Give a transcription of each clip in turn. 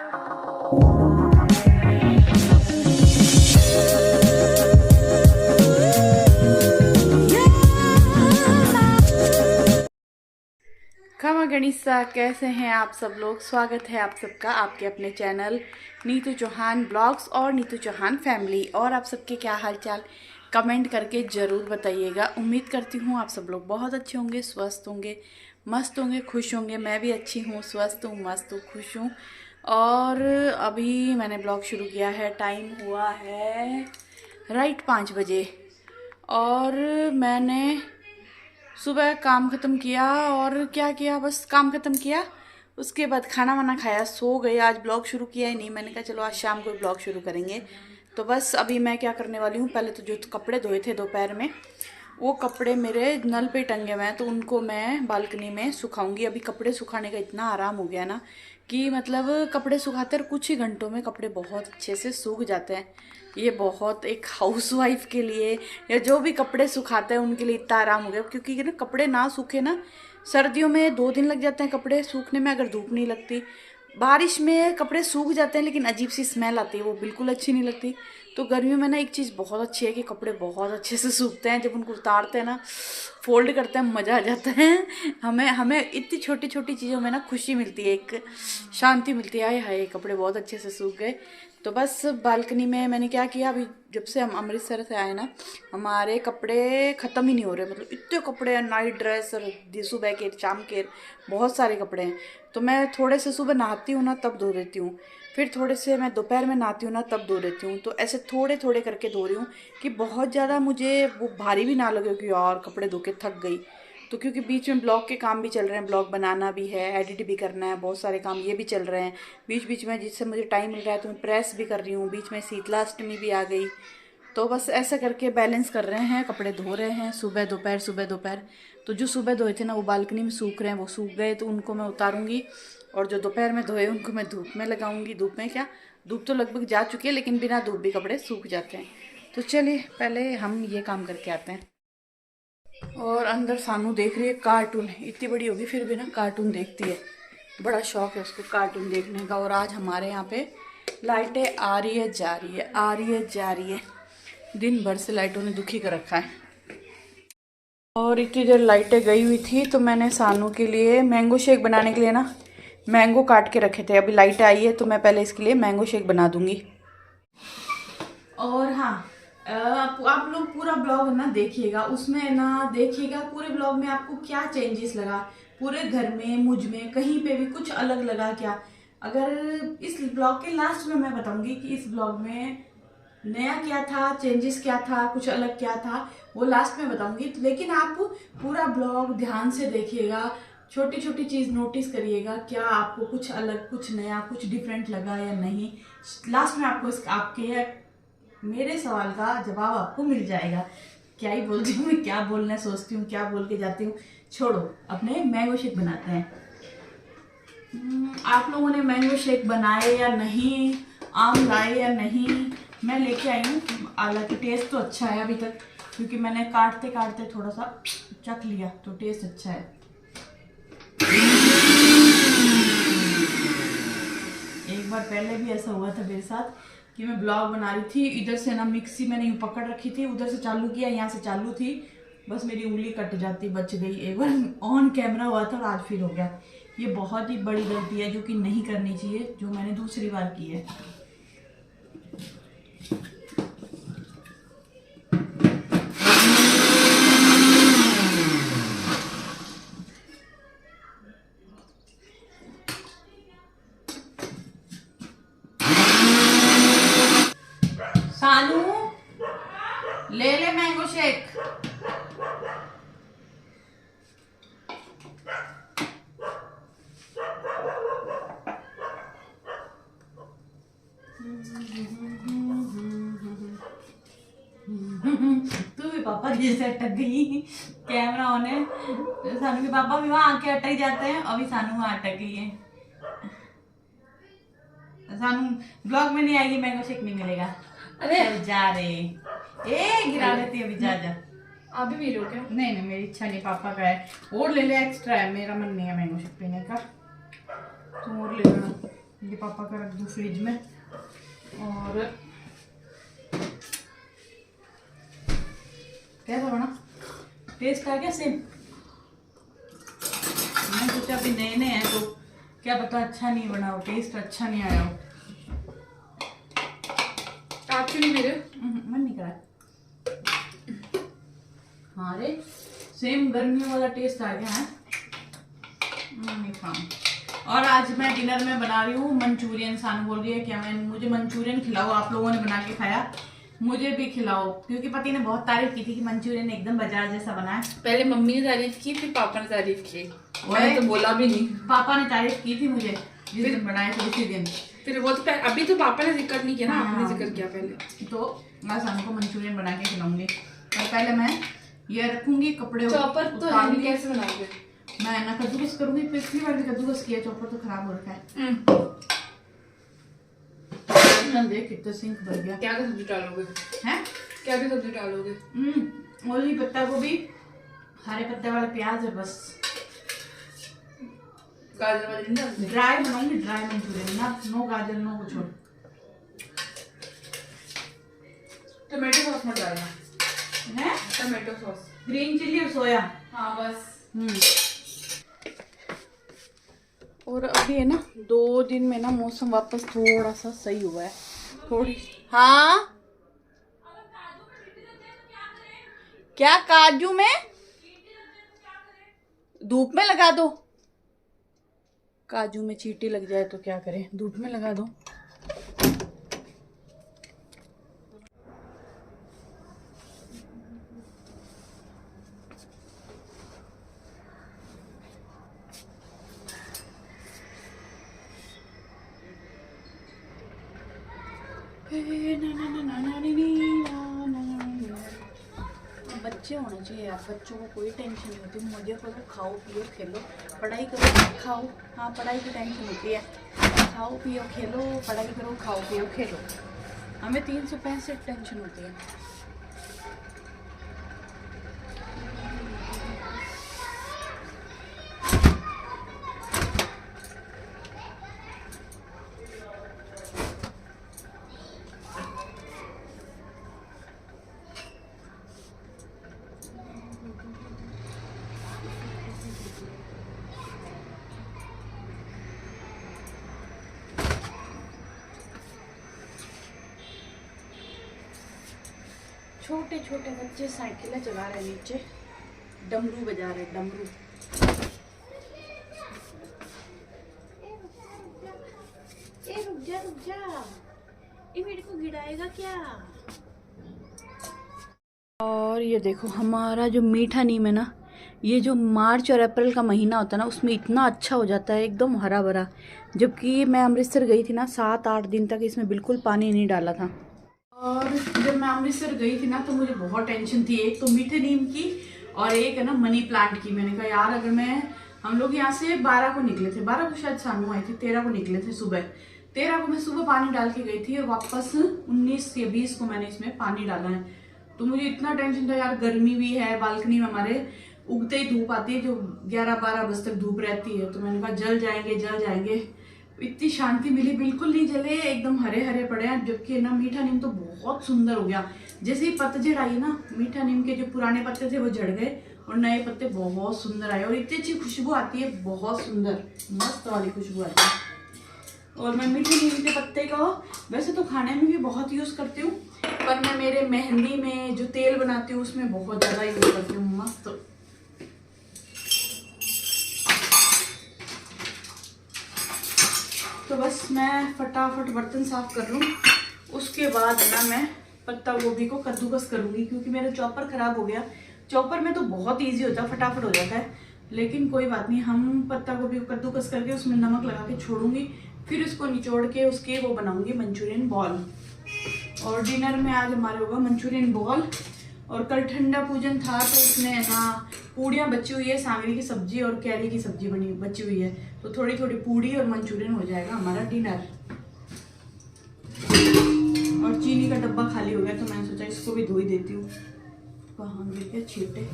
खमा गणिसा, कैसे हैं आप सब लोग। स्वागत है आप सबका आपके अपने चैनल नीतू चौहान ब्लॉग्स और नीतू चौहान फैमिली। और आप सबके क्या हाल चाल कमेंट करके ज़रूर बताइएगा। उम्मीद करती हूँ आप सब लोग बहुत अच्छे होंगे, स्वस्थ होंगे, मस्त होंगे, खुश होंगे। मैं भी अच्छी हूँ, स्वस्थ हूँ, मस्त हूँ, खुश हूँ। और अभी मैंने ब्लॉग शुरू किया है, टाइम हुआ है राइट 5 बजे। और मैंने सुबह काम ख़त्म किया और क्या किया, बस काम ख़त्म किया, उसके बाद खाना वाना खाया, सो गए। आज ब्लॉग शुरू किया ही नहीं, मैंने कहा चलो आज शाम को ब्लॉग शुरू करेंगे। तो बस अभी मैं क्या करने वाली हूँ, पहले तो जो कपड़े धोए थे दोपहर में, वो कपड़े मेरे नल पे टंगे हुए हैं, तो उनको मैं बालकनी में सुखाऊंगी। अभी कपड़े सुखाने का इतना आराम हो गया ना कि मतलब कपड़े सुखाते और कुछ ही घंटों में कपड़े बहुत अच्छे से सूख जाते हैं। ये बहुत एक हाउसवाइफ के लिए या जो भी कपड़े सुखाते हैं उनके लिए इतना आराम हो गया, क्योंकि ना कपड़े ना सूखे ना, सर्दियों में 2 दिन लग जाते हैं कपड़े सूखने में अगर धूप नहीं लगती। बारिश में कपड़े सूख जाते हैं लेकिन अजीब सी स्मेल आती है, वो बिल्कुल अच्छी नहीं लगती। तो गर्मियों में ना एक चीज़ बहुत अच्छी है कि कपड़े बहुत अच्छे से सूखते हैं। जब उनको उतारते हैं ना, फोल्ड करते हैं, मज़ा आ जाता है। हमें हमें इतनी छोटी छोटी चीज़ों में ना खुशी मिलती है, एक शांति मिलती है। हाय कपड़े बहुत अच्छे से सूख गए। तो बस बालकनी में मैंने क्या किया, अभी जब से हम अमृतसर से आए ना, हमारे कपड़े ख़त्म ही नहीं हो रहे। मतलब इतने कपड़े हैं, नाइट ड्रेस और सुबह के शाम के, बहुत सारे कपड़े हैं। तो मैं थोड़े से सुबह नहाती हूँ ना तब धो देती हूँ, फिर थोड़े से मैं दोपहर में नहाती हूँ ना तब धो देती हूँ। तो ऐसे थोड़े थोड़े करके धो रही हूँ कि बहुत ज़्यादा मुझे वो भारी भी ना लगे कि यार कपड़े धो के थक गई। तो क्योंकि बीच में ब्लॉग के काम भी चल रहे हैं, ब्लॉग बनाना भी है, एडिट भी करना है, बहुत सारे काम ये भी चल रहे हैं बीच बीच में, जिससे मुझे टाइम मिल रहा है तो मैं प्रेस भी कर रही हूँ। बीच में शीतलाष्टमी भी आ गई, तो बस ऐसा करके बैलेंस कर रहे हैं, कपड़े धो रहे हैं सुबह दोपहर सुबह दोपहर। तो जो सुबह धोए थे ना वो बालकनी में सूख रहे हैं, वो सूख गए तो उनको मैं उतारूंगी। और जो दोपहर में धोए उनको मैं धूप में लगाऊंगी। धूप में क्या, धूप तो लगभग जा चुकी है लेकिन बिना धूप भी कपड़े सूख जाते हैं। तो चलिए पहले हम ये काम करके आते हैं। और अंदर सानू देख रही है कार्टून, इतनी बड़ी होगी फिर भी ना कार्टून देखती है, बड़ा शौक है उसको कार्टून देखने का। और आज हमारे यहाँ पे लाइटें आ रही है जा रही है, आ रही है जा रही है, दिन भर से लाइटों ने दुखी कर रखा है। और इतनी देर लाइटें गई हुई थी तो मैंने सानू के लिए मैंगो शेक बनाने के लिए ना मैंगो काट के रखे थे। अभी लाइटें आई है तो मैं पहले इसके लिए मैंगो शेक बना दूंगी। और हाँ, आप लोग पूरा ब्लॉग ना देखिएगा, उसमें ना देखिएगा पूरे ब्लॉग में आपको क्या चेंजेस लगा, पूरे घर में, मुझ में, कहीं पे भी कुछ अलग लगा क्या। अगर इस ब्लॉग के लास्ट में मैं बताऊंगी कि इस ब्लॉग में नया क्या था, चेंजेस क्या था, कुछ अलग क्या था, वो लास्ट में बताऊंगी। लेकिन आप पूरा ब्लॉग ध्यान से देखिएगा, छोटी छोटी चीज़ नोटिस करिएगा, क्या आपको कुछ अलग, कुछ नया, कुछ डिफरेंट लगा या नहीं। लास्ट में आपको आपके मेरे सवाल का जवाब आपको मिल जाएगा। क्या ही बोलती हूँ मैं, क्या बोलना सोचती हूँ, क्या बोल के जाती हूँ। छोड़ो, अपने मैंगो शेक बनाते हैं। आप लोगों ने मैंगो शेक बनाए या नहीं, आम लाए या नहीं, मैं लेके आई हूँ। हालांकि टेस्ट तो अच्छा है अभी तक, क्योंकि मैंने काटते काटते थोड़ा सा चख लिया तो टेस्ट अच्छा है। एक बार पहले भी ऐसा हुआ था मेरे साथ कि मैं ब्लॉग बना रही थी, इधर से ना मिक्सी मैंने यूँ पकड़ रखी थी, उधर से चालू किया, यहाँ से चालू थी, बस मेरी उंगली कट जाती, बच गई। एक बार ऑन कैमरा हुआ था और आज फिर हो गया। ये बहुत ही बड़ी गलती है जो कि नहीं करनी चाहिए, जो मैंने दूसरी बार की है। सानू ले ले मैंगो शेक। तू भी पापा जैसे अटक गई, कैमरा ऑन है। सानू के पापा भी वहां आके अटक जाते हैं, अभी सानू वहां अटक गई है। सानू ब्लॉग में नहीं आएगी, मैंगो शेक नहीं मिलेगा। अरे जा रे, ए गिरा लेती अभी, जा जा। अभी भी लो क्या? नहीं नहीं, मेरी इच्छा नहीं, पापा का है। और ले ले, एक्स्ट्रा है, मेरा मन नहीं है मैंगो शेक पीने का, तुम और ले लेना। ये पापा का रख दूँ फ्रिज में। और कैसा बना, टेस्ट आ गया सेम? मैं सोचा अभी नए नए हैं तो क्या पता अच्छा नहीं बना हो, टेस्ट अच्छा नहीं आया हो। आप क्यों नहीं मेरे मन नहीं करा। हाँ रे सेम गर्मियों वाला टेस्ट आ गया है। नहीं खाऊं। और आज मैं डिनर में बना रही हूँ मंचूरियन। सानू बोल रही है क्या मुझे मंचूरियन खिलाओ, आप लोगों ने बना के खाया मुझे भी खिलाओ, क्योंकि पति ने बहुत तारीफ की थी कि मंचूरियन एकदम बाजार जैसा बना है। पहले मम्मी ने तारीफ की फिर पापा ने तारीफ की, मैंने तो बोला भी नहीं। पापा ने तारीफ की थी मुझे जिस दिन बनाए थे उसी दिन। फिर वो तो अभी तो पापा ने जिक्र नहीं किया ना, आपने जिक्र किया पहले। तो मैं सानू को मंचूरियन बना के खिलाऊंगी। और पहले मैं ये रखूंगी कपड़े। चॉपर तो है नहीं, कैसे बनाओगे? मैं ना कद्दूकस करूंगी, पिछली बार भी कद्दूकस किया, चॉपर तो खराब हो रखा है। देख कितना सिंक भर गया। क्या क्या सब्जी डालोगे? हैं? क्या क्या सब्जी डालोगे? ओनली पत्ता गोभी, हरे पत्ते वाला प्याज है बस। गाजर वाली नहीं डालते? ड्राई बनाऊंगी, ड्राई मंचूरियन ना, नो गाजर नो कुछ और। टमाटो सॉस मत डालना है, टमाटो सॉस, ग्रीन चिल्ली और सोया। हाँ बस। और अभी है ना 2 दिन में ना मौसम वापस थोड़ा सा सही हुआ है, थोड़ी। हाँ क्या काजू में धूप में लगा दो, काजू में चींटी लग जाए तो क्या करें, धूप में लगा दो। बच्चे होने चाहिए यार, बच्चों को कोई टेंशन नहीं होती। मजे करो, खाओ पियो खेलो, पढ़ाई करो खाओ। हाँ पढ़ाई की टेंशन होती है, खाओ पियो खेलो, पढ़ाई करो खाओ पियो खेलो। हमें 365 टेंशन होती है। छोटे छोटे बच्चे साइकिलें चला रहे हैं, नीचे डमरू बजा रहे, डमरू। रुक जा रुक जा, ये मेरे को गिराएगा क्या? और ये देखो हमारा जो मीठा नीम है ना, ये जो मार्च और अप्रैल का महीना होता है ना, उसमें इतना अच्छा हो जाता है, एकदम हरा भरा। जबकि मैं अमृतसर गई थी ना, 7-8 दिन तक इसमें बिल्कुल पानी नहीं डाला था। और जब मैं अमृतसर गई थी ना तो मुझे बहुत टेंशन थी, एक तो मीठे नीम की और एक है ना मनी प्लांट की। मैंने कहा यार अगर हम लोग यहाँ से 12 को निकले थे, 12 को शायद सानू आई थी, 13 को निकले थे सुबह। 13 को मैं सुबह पानी डाल के गई थी और वापस 19 या 20 को मैंने इसमें पानी डाला है। तो मुझे इतना टेंशन था यार, गर्मी भी है, बालकनी में हमारे उगते ही धूप आती है, जो 11-12 बजे तक धूप रहती है। तो मैंने कहा जल जाएंगे। इतनी शांति मिली, बिल्कुल नहीं जले, एकदम हरे हरे पड़े हैं। जबकि ना मीठा नीम तो बहुत सुंदर हो गया। जैसे ही पतझड़ आई ना, मीठा नीम के जो पुराने पत्ते थे वो झड़ गए और नए पत्ते बहुत सुंदर आए और इतनी अच्छी खुशबू आती है, बहुत सुंदर मस्त वाली खुशबू आती है। और मैं मीठे नीम के पत्ते का वैसे तो खाने में भी बहुत यूज करती हूँ, पर मैं मेरे मेहंदी में जो तेल बनाती हूँ उसमें बहुत ज्यादा यूज करती हूँ। मस्त। तो बस मैं फटाफट बर्तन साफ कर लूँ, उसके बाद ना मैं पत्ता गोभी को कद्दूकस करूँगी, क्योंकि मेरा चॉपर ख़राब हो गया। चॉपर में तो बहुत इजी होता है, फटाफट हो जाता है, लेकिन कोई बात नहीं, हम पत्ता गोभी को कद्दूकस करके उसमें नमक लगा के छोड़ूंगी, फिर उसको निचोड़ के उसके वो बनाऊंगी मंचूरियन बॉल। और डिनर में आज हमारे होगा मंचूरियन बॉल। और कल ठंडा पूजन था तो उसमें ना पूड़ियाँ बची हुई है, सांगरी की सब्जी और कैरी की सब्जी बची हुई है, तो थोड़ी थोड़ी पूड़ी और मंचूरियन हो जाएगा हमारा डिनर। और चीनी का डब्बा खाली हो गया तो मैंने सोचा इसको भी धो ही देती हूँ। कहाँ गिर गया छींटे।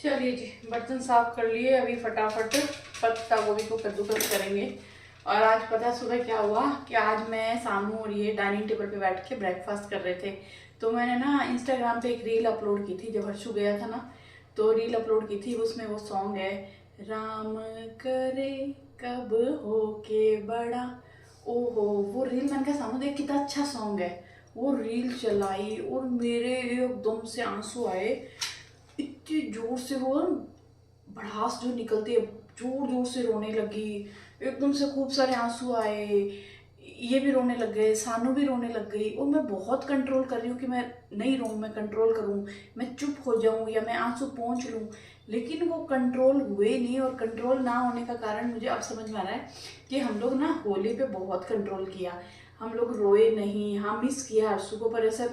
चलो चलिए जी, बर्तन साफ कर लिए। अभी फटाफट पत्ता गोभी को कद्दूकस करेंगे। और आज पता है सुबह क्या हुआ कि आज मैं सानू और ये डाइनिंग टेबल पे बैठ के ब्रेकफास्ट कर रहे थे। तो मैंने ना इंस्टाग्राम पे एक रील अपलोड की थी, जब हर्षु गया था ना तो रील अपलोड की थी। उसमें वो सॉन्ग है, राम करे कब हो के बड़ा। ओहो, वो रील मैंने कहा सानू देख कितना अच्छा सॉन्ग है। वो रील चलाई और मेरे एकदम से आंसू आए, इतनी जोर से वो भड़ास जो निकलती है, जोर जोर से रोने लगी। एकदम से खूब सारे आंसू आए, ये भी रोने लग गए, सानू भी रोने लग गई। और मैं बहुत कंट्रोल कर रही हूँ कि मैं नहीं रोऊं, मैं कंट्रोल करूँ, मैं चुप हो जाऊँ या मैं आंसू पोंछ लूँ, लेकिन वो कंट्रोल हुए नहीं। और कंट्रोल ना होने का कारण मुझे अब समझ में आ रहा है कि हम लोग ना होली पे बहुत कंट्रोल किया, हम लोग रोए नहीं। हाँ मिस किया हर्षु को, पर ऐसा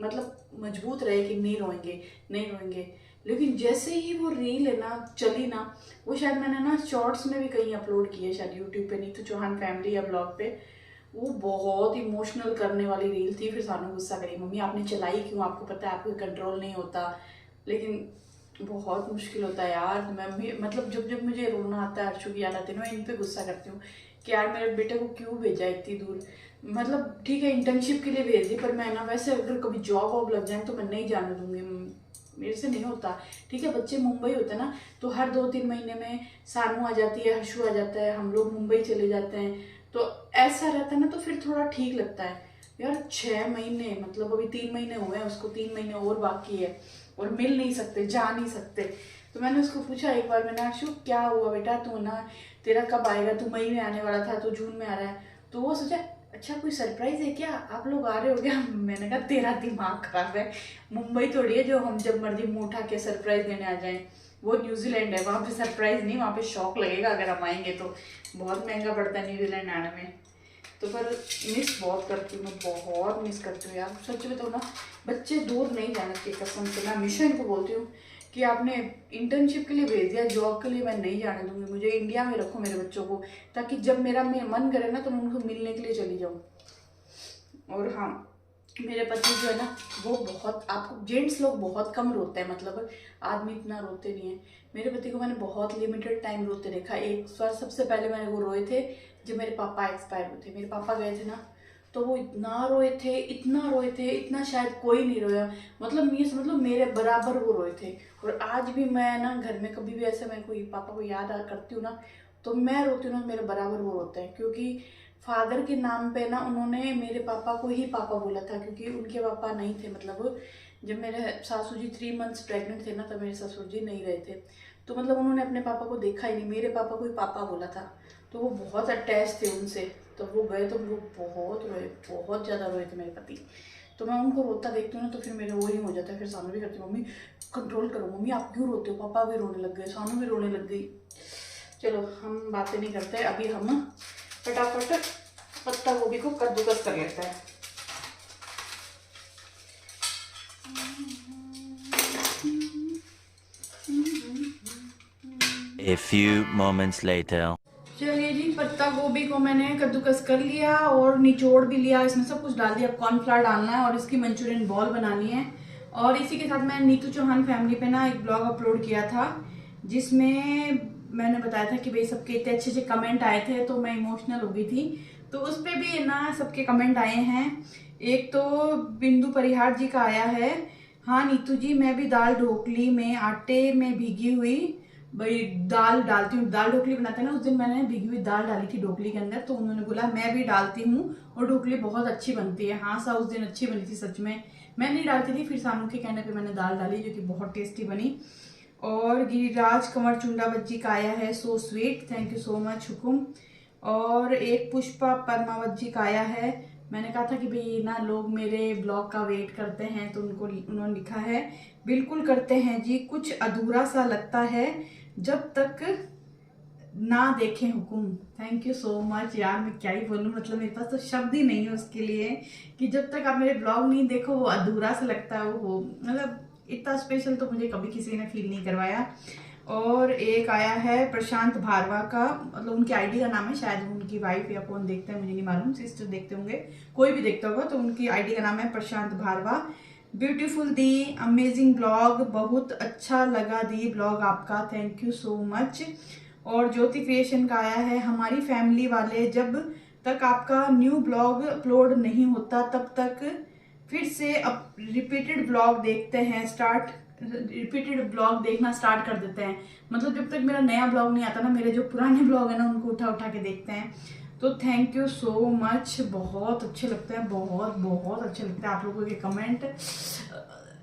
मतलब मजबूत रहे कि नहीं रोएंगे नहीं रोएंगे। लेकिन जैसे ही वो रील है ना चली ना, वो शायद मैंने ना शॉर्ट्स में भी कहीं अपलोड की है, शायद यूट्यूब पे नीतू चौहान फैमिली या ब्लॉग पे। वो बहुत इमोशनल करने वाली रील थी। फिर सानू गुस्सा करी, मम्मी आपने चलाई क्यों, आपको पता है आपको कंट्रोल नहीं होता। लेकिन बहुत मुश्किल होता है यार। मैं भी मतलब जब जब मुझे रोना आता है, हर्षु की याद आती है ना, मैं इन पे गुस्सा करती हूँ कि यार मेरे बेटे को क्यों भेजा इतनी दूर। मतलब ठीक है इंटर्नशिप के लिए भेज दी, पर मैं ना वैसे अगर कभी जॉब वॉब लग जाए तो मैं नहीं जाने दूंगी, मेरे से नहीं होता। ठीक है बच्चे मुंबई होते हैं ना, तो हर 2-3 महीने में सानू आ जाती है, हर्षु आ जाता है, हम लोग मुंबई चले जाते हैं, तो ऐसा रहता है ना, तो फिर थोड़ा ठीक लगता है यार। 6 महीने मतलब अभी 3 महीने हुए हैं उसको, 3 महीने और बाकी है, और मिल नहीं सकते, जा नहीं सकते। तो मैंने उसको पूछा एक बार, मैंने हर्षु क्या हुआ बेटा, तू ना तेरा कब आएगा, तू मई में आने वाला था तो जून में आ रहा है। तो वो सोचा अच्छा कोई सरप्राइज है क्या, आप लोग आ रहे हो क्या। मैंने कहा तेरा दिमाग खराब है, मुंबई थोड़ी है जो हम जब मर्जी मुंह उठा के सरप्राइज देने आ जाएं। वो न्यूजीलैंड है, वहाँ पे सरप्राइज नहीं, वहाँ पे शॉक लगेगा अगर हम आएंगे तो। बहुत महंगा पड़ता है न्यूजीलैंड आने में। तो पर मिस बहुत करती हूँ, मैं बहुत मिस करती हूँ यार। सच बताऊँ ना, बच्चे दूर नहीं जाने की कसम से। मैं हमेशा इनको बोलती हूँ कि आपने इंटर्नशिप के लिए भेज दिया, जॉब के लिए मैं नहीं जाने दूंगी। मुझे इंडिया में रखो मेरे बच्चों को, ताकि जब मेरा मन करे ना तो मैं उनको मिलने के लिए चली जाऊँ। और हाँ मेरे पति जो है ना वो बहुत, आपको जेंट्स लोग बहुत कम रोते हैं, मतलब आदमी इतना रोते नहीं है। मेरे पति को मैंने बहुत लिमिटेड टाइम रोते देखा। एक बार सबसे पहले मैंने वो रोए थे जब मेरे पापा एक्सपायर हुए थे। मेरे पापा गए थे ना, तो वो इतना रोए थे, इतना रोए थे, इतना शायद कोई नहीं रोया। मतलब ये समझ लो मेरे बराबर वो रोए थे। और आज भी मैं ना घर में कभी भी ऐसे मैं कोई पापा को याद करती हूँ ना, तो मैं रोती हूँ ना, मेरे बराबर वो रोते हैं। क्योंकि फादर के नाम पे ना उन्होंने मेरे पापा को ही पापा बोला था, क्योंकि उनके पापा नहीं थे। मतलब जब मेरे सासू जी 3 मंथ्स प्रेग्नेंट थे ना, तब मेरे ससुर जी नहीं रहे थे, तो मतलब उन्होंने अपने पापा को देखा ही नहीं, मेरे पापा को ही पापा बोला था। तो वो बहुत अटैच थे उनसे। तो वो गए तो वो बहुत रोए, बहुत ज़्यादा रोए थे मेरे पति। तो मैं उनको रोता देखती हूँ ना, तो फिर मेरे वो ही हो जाता है। फिर सानू भी करती हूँ, मम्मी कंट्रोल करो, मम्मी आप क्यों रोते हो। पापा भी रोने लग गए, सानू भी रोने लग गई। चलो हम बातें नहीं करते, अभी हम फटाफट पत्ता गोभी को कद्दूकस कर लेते हैं। A few moments later. चलिए जी, पत्ता गोभी को मैंने कद्दूकस कर लिया और निचोड़ भी लिया, इसमें सब कुछ डाल दिया। अब कॉर्नफ्लावर डालना है और इसकी मंचूरियन बॉल बनानी है। और इसी के साथ मैं नीतू चौहान फैमिली पे ना एक ब्लॉग अपलोड किया था, जिसमें मैंने बताया था कि भाई सबके इतने अच्छे अच्छे कमेंट आए थे, तो मैं इमोशनल हो गई थी। तो उस पर भी ना सबके कमेंट आए हैं। एक तो बिंदु परिहार जी का आया है, हाँ नीतू जी मैं भी दाल ढोकली में आटे में भीगी हुई भाई दाल डालती हूँ। दाल ढोकली बनाते हैं ना, उस दिन मैंने भीगी हुई दाल डाली थी ढोकली के अंदर, तो उन्होंने बोला मैं भी डालती हूँ और ढोकली बहुत अच्छी बनती है। हाँ सा उस दिन अच्छी बनी थी सच में, मैं नहीं डालती थी, फिर सानू के कहने पे मैंने दाल डाली जो कि बहुत टेस्टी बनी। और गिरिराज कंवर चुंडा बच्ची का आया है, so sweet, thank you so much हुकुम। और एक पुष्पा परमावत जी का आया है, मैंने कहा था कि भाई ना लोग मेरे ब्लॉग का वेट करते हैं, तो उन्होंने लिखा है बिल्कुल करते हैं जी, कुछ अधूरा सा लगता है जब तक ना देखें हुकुम। थैंक यू सो मच यार, मैं क्या ही बोलूँ, मतलब मेरे पास तो शब्द ही नहीं है उसके लिए कि जब तक आप मेरे ब्लॉग नहीं देखो वो अधूरा सा लगता है। वो मतलब इतना स्पेशल तो मुझे कभी किसी ने फील नहीं करवाया। और एक आया है प्रशांत भारवा का, मतलब उनकी आईडी का नाम है, शायद उनकी वाइफ या कौन देखता है मुझे नहीं मालूम, सिस्टर देखते होंगे, कोई भी देखता होगा, तो उनकी आईडी का नाम है प्रशांत भारवा। ब्यूटीफुल दी, अमेजिंग ब्लॉग, बहुत अच्छा लगा दी ब्लॉग आपका, थैंक यू सो मच। और ज्योति क्रिएशन का आया है, हमारी फैमिली वाले जब तक आपका न्यू ब्लॉग अपलोड नहीं होता तब तक फिर से रिपीटेड ब्लॉग देखते हैं, रिपीटेड ब्लॉग देखना स्टार्ट कर देते हैं। मतलब जब तक मेरा नया ब्लॉग नहीं आता ना, मेरे जो पुराने ब्लॉग है ना उनको उठा उठा के देखते हैं। तो थैंक यू सो मच, बहुत अच्छे लगते हैं, बहुत बहुत अच्छे लगते हैं आप लोगों के कमेंट।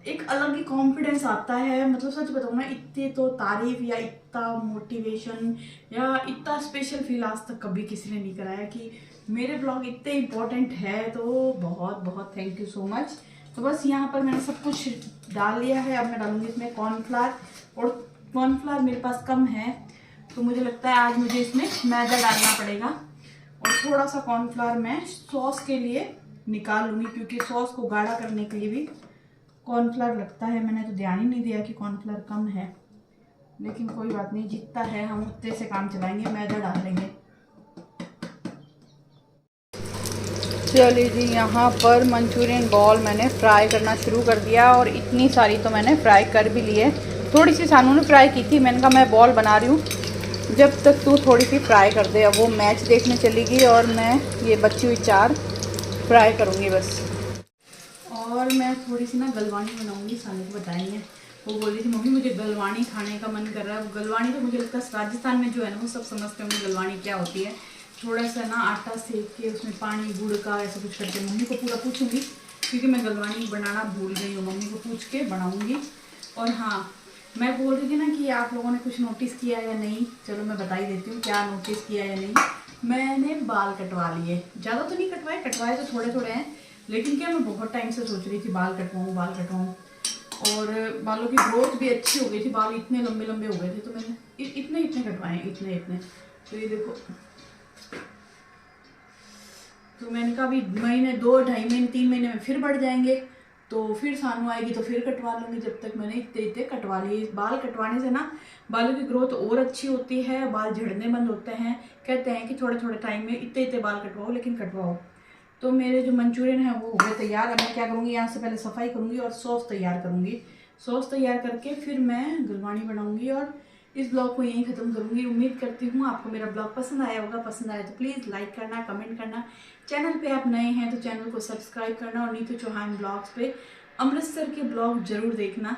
एक अलग ही कॉन्फिडेंस आता है, मतलब सच बताऊँ ना, इतनी तो तारीफ या इतना मोटिवेशन या इतना स्पेशल फील आज तक कभी किसी ने नहीं कराया कि मेरे ब्लॉग इतने इम्पोर्टेंट है। तो बहुत बहुत थैंक यू सो मच। तो बस यहाँ पर मैंने सब कुछ डाल लिया है, अब मैं डालूंगी इसमें कॉर्नफ्लावर, और कॉर्नफ्लावर मेरे पास कम है तो मुझे लगता है आज मुझे इसमें मैदा डालना पड़ेगा। और थोड़ा सा कॉर्नफ्लावर मैं सॉस के लिए निकाल लूँगी, क्योंकि सॉस को गाढ़ा करने के लिए भी कॉर्नफ्लावर लगता है। मैंने तो ध्यान ही नहीं दिया कि कॉर्नफ्लावर कम है, लेकिन कोई बात नहीं, जितना है हम उतने से काम चलाएंगे, मैदा डाल लेंगे। चलिए जी, यहाँ पर मंचूरियन बॉल मैंने फ्राई करना शुरू कर दिया, और इतनी सारी तो मैंने फ्राई कर भी ली है। थोड़ी सी सानू ने फ्राई की थी, मैंने कहा मैं बॉल बना रही हूँ, जब तक तू थोड़ी सी फ्राई कर दे। अब वो मैच देखने चली गई और मैं ये बची हुई 4 फ्राई करूँगी बस। और मैं थोड़ी सी ना गलवानी बनाऊँगी, सानू को बताई है, वो बोल रही थी मम्मी मुझे गलवानी खाने का मन कर रहा है। गलवानी तो मुझे लगता है राजस्थान में जो है ना वो सब समझते होंगे गलवानी क्या होती है। थोड़ा सा ना आटा सेक के उसमें पानी गुड़ का ऐसा कुछ करके, मम्मी को पूरा पूछूंगी क्योंकि मैं गलवानी बनाना भूल गई हूँ, मम्मी को पूछ के बनाऊंगी। और हाँ, मैं बोल रही थी ना कि आप लोगों ने कुछ नोटिस किया या नहीं, चलो मैं बता ही देती हूँ क्या नोटिस किया या नहीं। मैंने बाल कटवा लिए, ज़्यादा तो नहीं कटवाए, कटवाए तो थोड़े थोड़े हैं, लेकिन क्या मैं बहुत टाइम से सोच रही थी बाल कटवाऊँ बाल कटवाऊँ। और बालों की ग्रोथ भी अच्छी हो गई थी, बाल इतने लंबे लंबे हो गए थे, तो मैंने इतने इतने कटवाए, इतने इतने। तो ये देखो, तो मैंने कहा अभी महीने 2 ढाई महीने 3 महीने में फिर बढ़ जाएंगे, तो फिर सानू आएगी तो फिर कटवा लूँगी। जब तक मैंने इतने इतने कटवा लिए। बाल कटवाने से ना बालों की ग्रोथ और अच्छी होती है, बाल झड़ने बंद होते हैं। कहते हैं कि थोड़े थोड़े टाइम में इतने इतने बाल कटवाओ, लेकिन कटवाओ। तो मेरे जो मंचूरियन है वो हो गए तैयार। अब मैं क्या करूँगी, यहाँ से पहले सफाई करूँगी और सॉस तैयार करूँगी। सॉस तैयार करके फिर मैं गलवानी बनाऊँगी और इस ब्लॉग को यहीं ख़त्म करूँगी। उम्मीद करती हूँ आपको मेरा ब्लॉग पसंद आया होगा। पसंद आया तो प्लीज़ लाइक करना, कमेंट करना। चैनल पे आप नए हैं तो चैनल को सब्सक्राइब करना, और नीतू चौहान ब्लॉग्स पे अमृतसर के ब्लॉग ज़रूर देखना।